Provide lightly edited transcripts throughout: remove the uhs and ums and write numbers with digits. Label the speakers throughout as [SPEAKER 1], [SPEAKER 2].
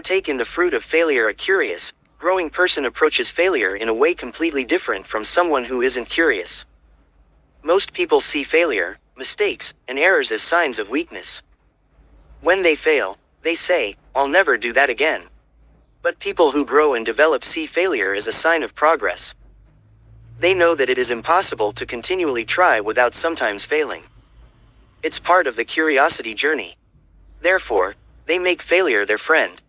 [SPEAKER 1] partake in the fruit of failure. A curious, growing person approaches failure in a way completely different from someone who isn't curious. Most people see failure, mistakes, and errors as signs of weakness. When they fail, they say, "I'll never do that again." But people who grow and develop see failure as a sign of progress. They know that it is impossible to continually try without sometimes failing. It's part of the curiosity journey. Therefore, they make failure their friend.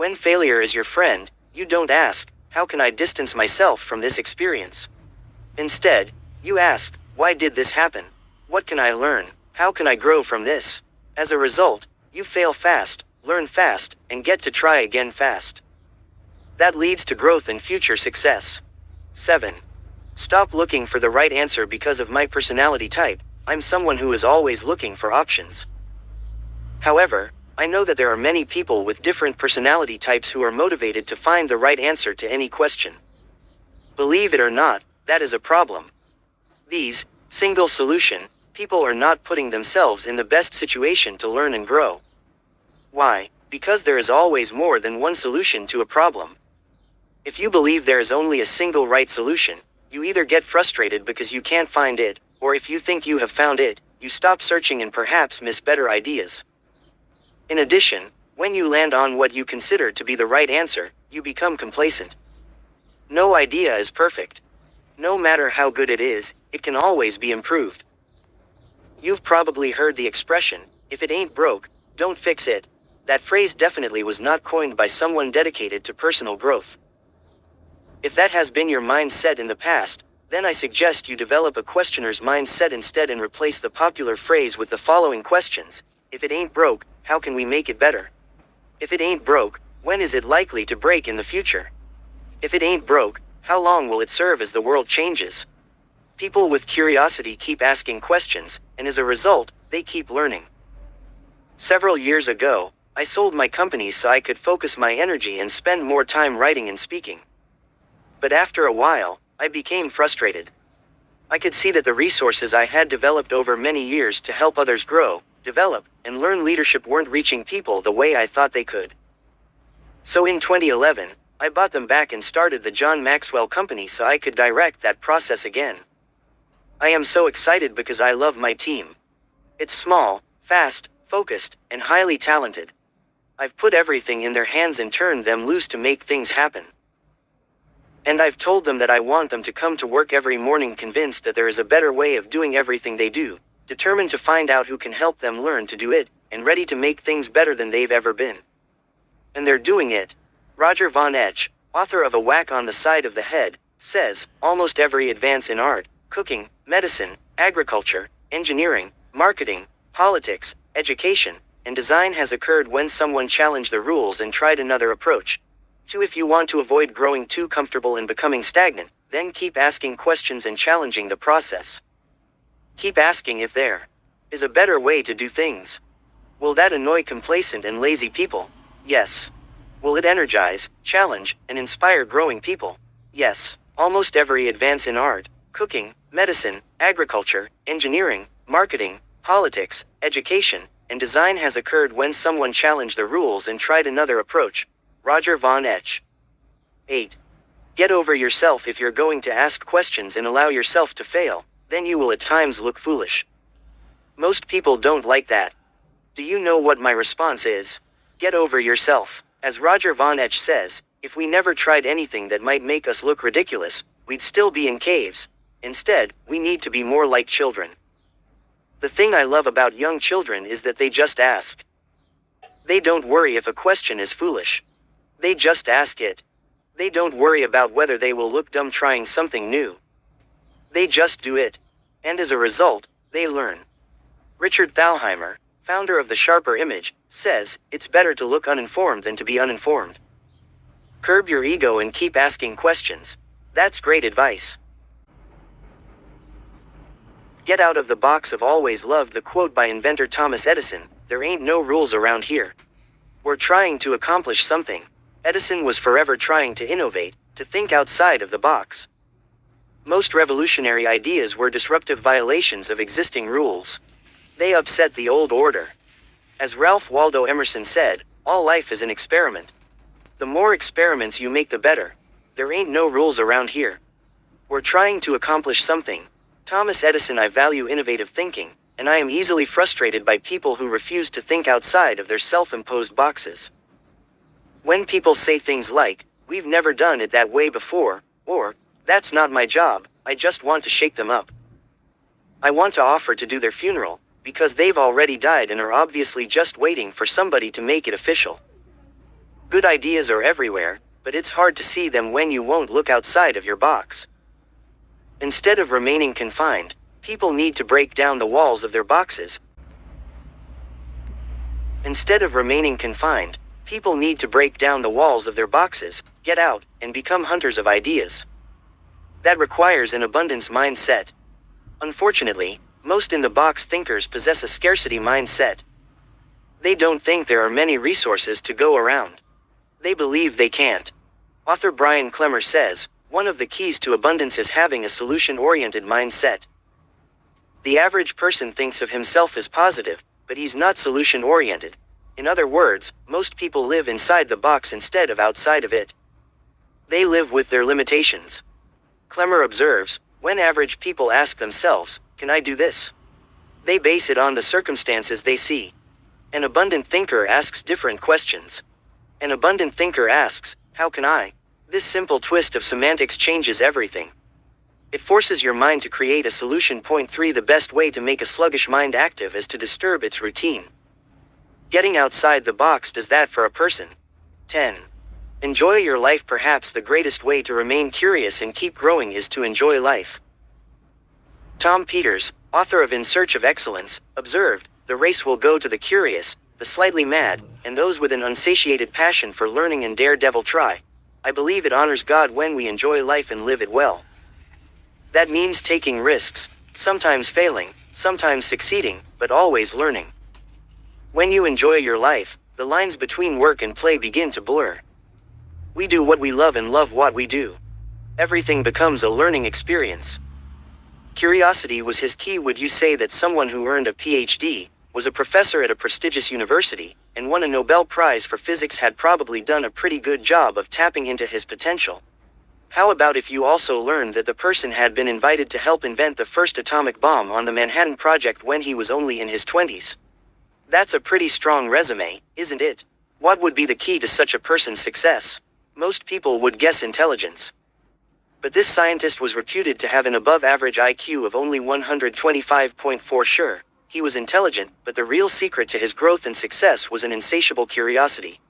[SPEAKER 1] When failure is your friend, you don't ask, "How can I distance myself from this experience?" Instead, you ask, "Why did this happen? What can I learn? How can I grow from this?" As a result, you fail fast, learn fast, and get to try again fast. That leads to growth and future success. 7. Stop looking for the right answer. Because of my personality type, I'm someone who is always looking for options. However, I know that there are many people with different personality types who are motivated to find the right answer to any question. Believe it or not, that is a problem. These, single solution, people are not putting themselves in the best situation to learn and grow. Why? Because there is always more than one solution to a problem. If you believe there is only a single right solution, you either get frustrated because you can't find it, or if you think you have found it, you stop searching and perhaps miss better ideas. In addition, when you land on what you consider to be the right answer, you become complacent. No idea is perfect. No matter how good it is, it can always be improved. You've probably heard the expression, "If it ain't broke, don't fix it." That phrase definitely was not coined by someone dedicated to personal growth. If that has been your mindset in the past, then I suggest you develop a questioner's mindset instead and replace the popular phrase with the following questions. If it ain't broke, how can we make it better? If it ain't broke, when is it likely to break in the future? If it ain't broke, how long will it serve as the world changes? People with curiosity keep asking questions, and as a result, they keep learning. Several years ago, I sold my company so I could focus my energy and spend more time writing and speaking. But after a while, I became frustrated. I could see that the resources I had developed over many years to help others grow, develop, and learn leadership weren't reaching people the way I thought they could. So in 2011, I bought them back and started the John Maxwell Company so I could direct that process again. I am so excited because I love my team. It's small, fast, focused, and highly talented. I've put everything in their hands and turned them loose to make things happen. And I've told them that I want them to come to work every morning convinced that there is a better way of doing everything they do, determined to find out who can help them learn to do it, and ready to make things better than they've ever been. And they're doing it. Roger Von Esch, author of A Whack on the Side of the Head, says, "Almost every advance in art, cooking, medicine, agriculture, engineering, marketing, politics, education, and design has occurred when someone challenged the rules and tried another approach. 2. If you want to avoid growing too comfortable and becoming stagnant, then keep asking questions and challenging the process. Keep asking if there is a better way to do things. Will that annoy complacent and lazy people? Yes. Will it energize, challenge, and inspire growing people? Yes. Almost every advance in art, cooking, medicine, agriculture, engineering, marketing, politics, education, and design has occurred when someone challenged the rules and tried another approach." Roger Von Esch. 8. Get over yourself. If you're going to ask questions and allow yourself to fail, then you will at times look foolish. Most people don't like that. Do you know what my response is? Get over yourself. As Roger Von Esch says, if we never tried anything that might make us look ridiculous, we'd still be in caves. Instead, we need to be more like children. The thing I love about young children is that they just ask. They don't worry if a question is foolish. They just ask it. They don't worry about whether they will look dumb trying something new. They just do it. And as a result, they learn. Richard Thalheimer, founder of the Sharper Image, says, "It's better to look uninformed than to be uninformed." Curb your ego and keep asking questions. That's great advice. Get out of the box. I've always loved the quote by inventor Thomas Edison, "There ain't no rules around here. We're trying to accomplish something." Edison was forever trying to innovate, to think outside of the box. Most revolutionary ideas were disruptive violations of existing rules. They upset the old order. As Ralph Waldo Emerson said, "All life is an experiment." The more experiments you make, the better. There ain't no rules around here. We're trying to accomplish something. Thomas Edison. I value innovative thinking, and I am easily frustrated by people who refuse to think outside of their self-imposed boxes. When people say things like, "We've never done it that way before," or, "That's not my job," I just want to shake them up. I want to offer to do their funeral, because they've already died and are obviously just waiting for somebody to make it official. Good ideas are everywhere, but it's hard to see them when you won't look outside of your box. Instead of remaining confined, people need to break down the walls of their boxes. Instead of remaining confined, people need to break down the walls of their boxes, get out, and become hunters of ideas. That requires an abundance mindset. Unfortunately, most in-the-box thinkers possess a scarcity mindset. They don't think there are many resources to go around. They believe they can't. Author Brian Klemmer says, one of the keys to abundance is having a solution-oriented mindset. The average person thinks of himself as positive, but he's not solution-oriented. In other words, most people live inside the box instead of outside of it. They live with their limitations. Klemmer observes, when average people ask themselves, "Can I do this?" they base it on the circumstances they see. An abundant thinker asks different questions. An abundant thinker asks, "How can I?" This simple twist of semantics changes everything. It forces your mind to create a solution. Point 3. The best way to make a sluggish mind active is to disturb its routine. Getting outside the box does that for a person. 10. Enjoy your life. Perhaps the greatest way to remain curious and keep growing is to enjoy life. Tom Peters, author of In Search of Excellence, observed, "The race will go to the curious, the slightly mad, and those with an unsatiated passion for learning and daredevil try. I believe it honors God when we enjoy life and live it well." That means taking risks, sometimes failing, sometimes succeeding, but always learning. When you enjoy your life, the lines between work and play begin to blur. We do what we love and love what we do. Everything becomes a learning experience. Curiosity was his key. Would you say that someone who earned a PhD, was a professor at a prestigious university, and won a Nobel Prize for physics had probably done a pretty good job of tapping into his potential? How about if you also learned that the person had been invited to help invent the first atomic bomb on the Manhattan Project when he was only in his 20s? That's a pretty strong resume, isn't it? What would be the key to such a person's success? Most people would guess intelligence. But this scientist was reputed to have an above-average IQ of only 125.4. Sure, he was intelligent, but the real secret to his growth and success was an insatiable curiosity.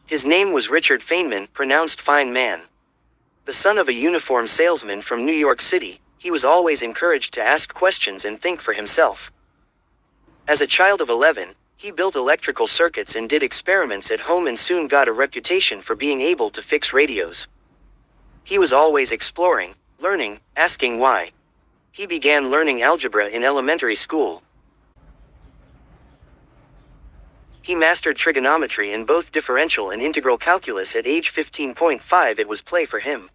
[SPEAKER 1] His name was Richard Feynman, pronounced Fine Man. The son of a uniform salesman from New York City, he was always encouraged to ask questions and think for himself. As a child of 11, he built electrical circuits and did experiments at home and soon got a reputation for being able to fix radios. He was always exploring, learning, asking why. He began learning algebra in elementary school. He mastered trigonometry and both differential and integral calculus at age 15.5. It was play for him.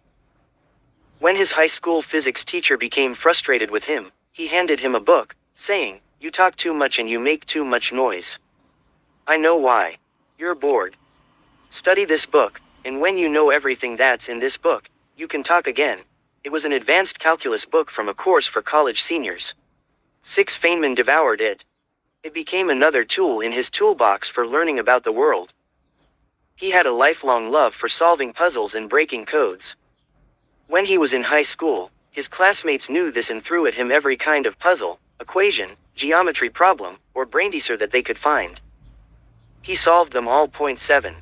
[SPEAKER 1] When his high school physics teacher became frustrated with him, he handed him a book, saying, "You talk too much and you make too much noise. I know why. You're bored. Study this book, and when you know everything that's in this book, you can talk again." It was an advanced calculus book from a course for college seniors. Feynman devoured it. It became another tool in his toolbox for learning about the world. He had a lifelong love for solving puzzles and breaking codes. When he was in high school, his classmates knew this and threw at him every kind of puzzle, equation, geometry problem, or brainteaser that they could find. He solved them all. 7.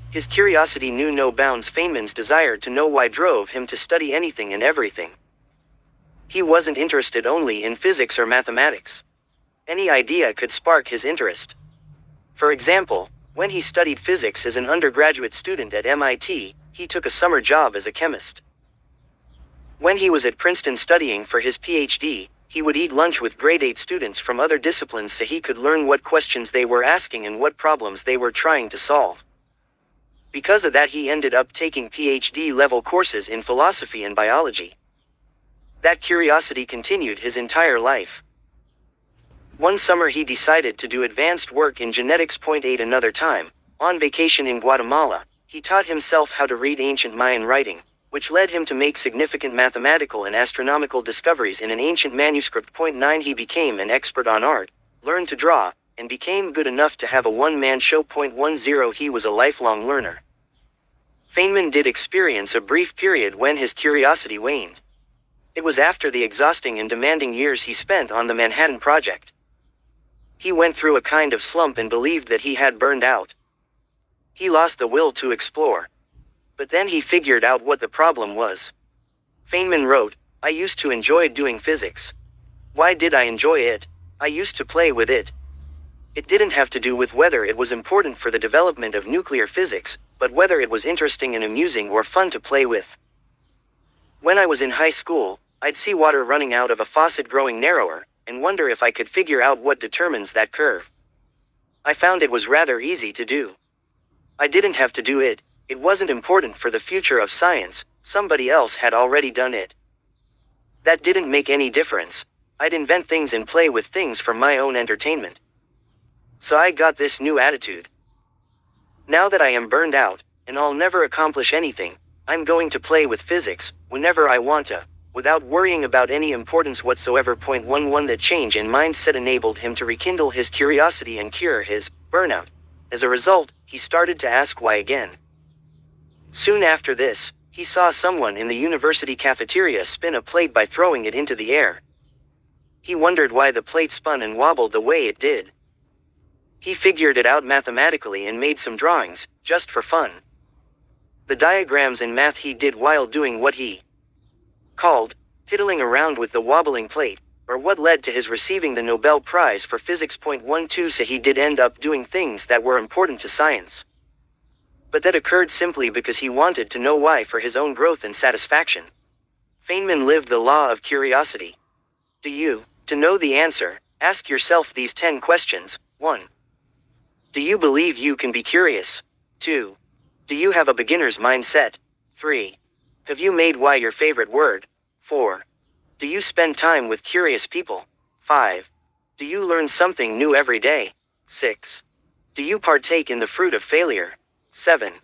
[SPEAKER 1] His curiosity knew no bounds. Feynman's desire to know why drove him to study anything and everything. He wasn't interested only in physics or mathematics. Any idea could spark his interest. For example, when he studied physics as an undergraduate student at MIT, he took a summer job as a chemist. When he was at Princeton studying for his PhD, he would eat lunch with grade 8 students from other disciplines so he could learn what questions they were asking and what problems they were trying to solve. Because of that, he ended up taking PhD-level courses in philosophy and biology. That curiosity continued his entire life. One summer he decided to do advanced work in genetics. 8. Another time, on vacation in Guatemala, He taught himself how to read ancient Mayan writing, which led him to make significant mathematical and astronomical discoveries in an ancient manuscript. Point 9 He became an expert on art, learned to draw, and became good enough to have a one-man show. Point 10 He was a lifelong learner. Feynman did experience a brief period when his curiosity waned. It was after the exhausting and demanding years he spent on the Manhattan Project. He went through a kind of slump and believed that he had burned out. He lost the will to explore. But then he figured out what the problem was. Feynman wrote, "I used to enjoy doing physics. Why did I enjoy it? I used to play with it. It didn't have to do with whether it was important for the development of nuclear physics, but whether it was interesting and amusing or fun to play with. When I was in high school, I'd see water running out of a faucet growing narrower, and wonder if I could figure out what determines that curve. I found it was rather easy to do. I didn't have to do it. It wasn't important for the future of science, somebody else had already done it. That didn't make any difference. I'd invent things and play with things for my own entertainment. So I got this new attitude. Now that I am burned out, and I'll never accomplish anything, I'm going to play with physics, whenever I want to, without worrying about any importance whatsoever. Point 11 That change in mindset enabled him to rekindle his curiosity and cure his burnout. As a result, he started to ask why again. Soon after this, he saw someone in the university cafeteria spin a plate by throwing it into the air. He wondered why the plate spun and wobbled the way it did. He figured it out mathematically and made some drawings, just for fun. The diagrams and math he did while doing what he called fiddling around with the wobbling plate, or what led to his receiving the Nobel Prize for Physics. 12 So he did end up doing things that were important to science. But that occurred simply because he wanted to know why for his own growth and satisfaction. Feynman lived the law of curiosity. Do you? To know the answer, ask yourself these 10 questions. 1. Do you believe you can be curious? 2. Do you have a beginner's mindset? 3. Have you made why your favorite word? 4. Do you spend time with curious people? 5. Do you learn something new every day? 6. Do you partake in the fruit of failure? 7.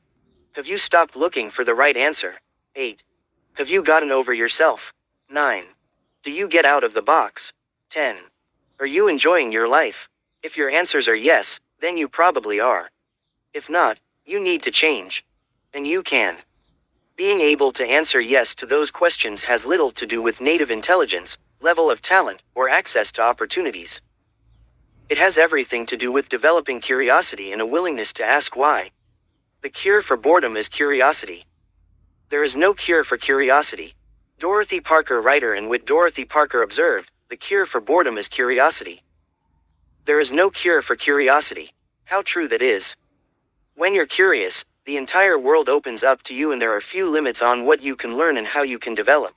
[SPEAKER 1] Have you stopped looking for the right answer? 8. Have you gotten over yourself? 9. Do you get out of the box? 10. Are you enjoying your life? If your answers are yes, then you probably are. If not, you need to change. And you can. Being able to answer yes to those questions has little to do with native intelligence, level of talent, or access to opportunities. It has everything to do with developing curiosity and a willingness to ask why. The cure for boredom is curiosity. There is no cure for curiosity. Dorothy Parker, writer and wit Dorothy Parker, observed, the cure for boredom is curiosity. There is no cure for curiosity. How true that is. When you're curious, the entire world opens up to you and there are few limits on what you can learn and how you can develop.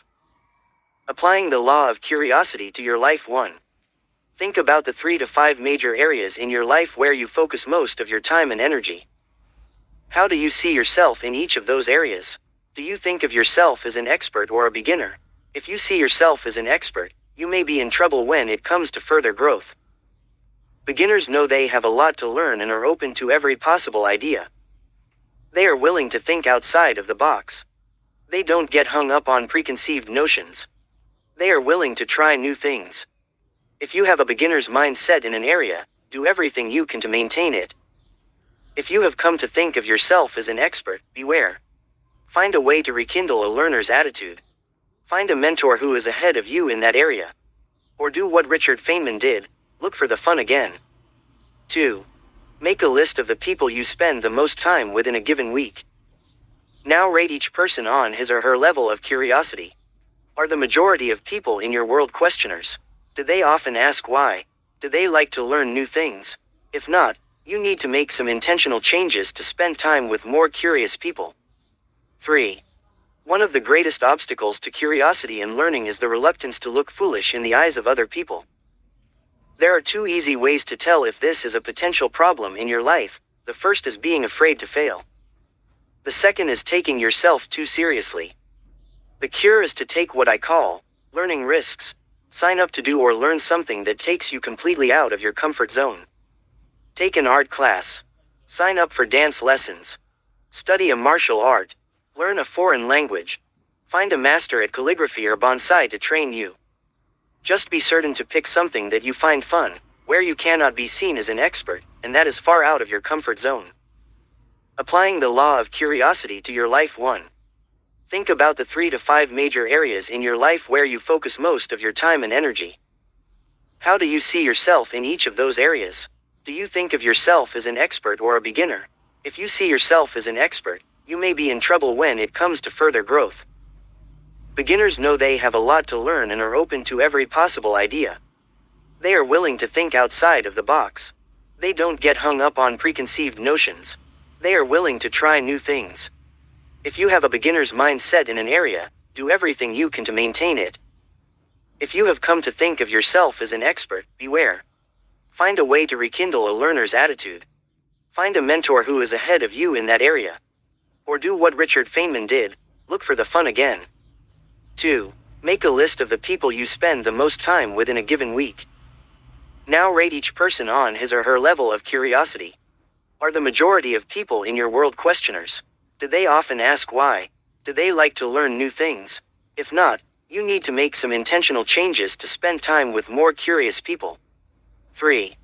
[SPEAKER 1] Applying the law of curiosity to your life. 1. Think about the 3 to 5 major areas in your life where you focus most of your time and energy. How do you see yourself in each of those areas? Do you think of yourself as an expert or a beginner? If you see yourself as an expert, you may be in trouble when it comes to further growth. Beginners know they have a lot to learn and are open to every possible idea. They are willing to think outside of the box. They don't get hung up on preconceived notions. They are willing to try new things. If you have a beginner's mindset in an area, do everything you can to maintain it. If you have come to think of yourself as an expert, beware. Find a way to rekindle a learner's attitude. Find a mentor who is ahead of you in that area. Or do what Richard Feynman did, look for the fun again. 2. Make a list of the people you spend the most time with in a given week. Now rate each person on his or her level of curiosity. Are the majority of people in your world questioners? Do they often ask why? Do they like to learn new things? If not, you need to make some intentional changes to spend time with more curious people. 3. One of the greatest obstacles to curiosity and learning is the reluctance to look foolish in the eyes of other people. There are 2 easy ways to tell if this is a potential problem in your life. The first is being afraid to fail. The second is taking yourself too seriously. The cure is to take what I call learning risks. Sign up to do or learn something that takes you completely out of your comfort zone. Take an art class. Sign up for dance lessons. Study a martial art. Learn a foreign language. Find a master at calligraphy or bonsai to train you. Just be certain to pick something that you find fun, where you cannot be seen as an expert, and that is far out of your comfort zone. Applying the law of curiosity to your life. 1. Think about the 3 to 5 major areas in your life where you focus most of your time and energy. How do you see yourself in each of those areas? Do you think of yourself as an expert or a beginner? If you see yourself as an expert, you may be in trouble when it comes to further growth. Beginners know they have a lot to learn and are open to every possible idea. They are willing to think outside of the box. They don't get hung up on preconceived notions. They are willing to try new things. If you have a beginner's mindset in an area, do everything you can to maintain it. If you have come to think of yourself as an expert, beware. Find a way to rekindle a learner's attitude. Find a mentor who is ahead of you in that area. Or do what Richard Feynman did, look for the fun again. 2. Make a list of the people you spend the most time with in a given week. Now rate each person on his or her level of curiosity. Are the majority of people in your world questioners? Do they often ask why? Do they like to learn new things? If not, you need to make some intentional changes to spend time with more curious people. 3.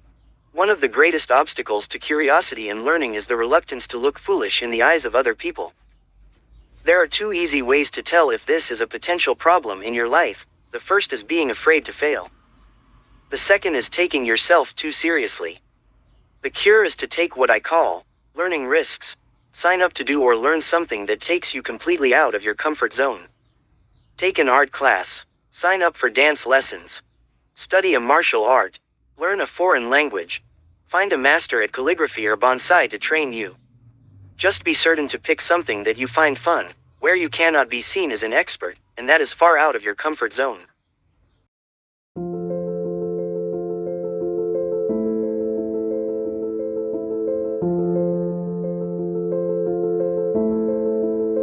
[SPEAKER 1] One of the greatest obstacles to curiosity and learning is the reluctance to look foolish in the eyes of other people. There are 2 easy ways to tell if this is a potential problem in your life. The first is being afraid to fail. The second is taking yourself too seriously. The cure is to take what I call learning risks. Sign up to do or learn something that takes you completely out of your comfort zone. Take an art class. Sign up for dance lessons. Study a martial art. Learn a foreign language. Find a master at calligraphy or bonsai to train you. Just be certain to pick something that you find fun, where you cannot be seen as an expert, and that is far out of your comfort zone.